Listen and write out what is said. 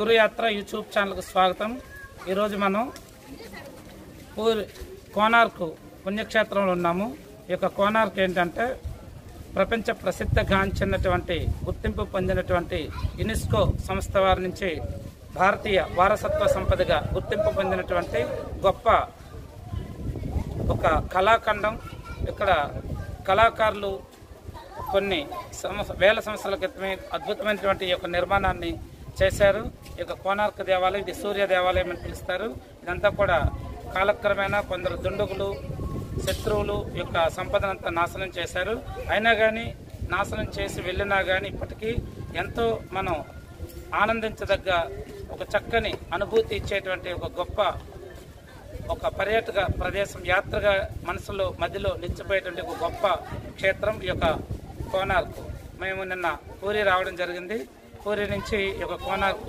గురుయాత్ర YouTube ఛానల్కు స్వాగతం. ఈరోజు మనం కోనార్క్ పుణ్యక్షేత్రంలో ఉన్నాము. ఈ యొక్క కోనార్క్ ఏంటంటే ప్రపంచ ప్రసిద్ధగాంచినటువంటి గుర్తింపు పొందినటువంటి యునెస్కో సంస్థ వారి నుంచి భారతీయ వారసత్వ సంపదగా గుర్తింపు పొందినటువంటి గొప్ప ఒక కళాఖండం. ఇక్కడ కళాకారులు కొన్ని వేల సంవత్సరాల క్రితమే అద్భుతమైనటువంటి ఈ యొక్క నిర్మాణాన్ని చేశారు. ఈ యొక్క కోనార్క్ దేవాలయం, ఇది సూర్య దేవాలయం అని పిలుస్తారు. ఇదంతా కూడా కాలక్రమేణా కొందరు దుండగులు, శత్రువులు యొక్క సంపదనంతా నాశనం చేశారు. అయినా కానీ నాశనం చేసి వెళ్ళినా కానీ ఇప్పటికీ ఎంతో మనం ఆనందించదగ్గ ఒక చక్కని అనుభూతి ఇచ్చేటువంటి ఒక గొప్ప ఒక పర్యాటక ప్రదేశం, యాత్రగా మనసులో మధ్యలో నిలిచిపోయేటువంటి ఒక గొప్ప క్షేత్రం ఈ యొక్క కోనార్క్. మేము నిన్న పూరి రావడం జరిగింది. పూరి నుంచి ఈ యొక్క కోనార్క్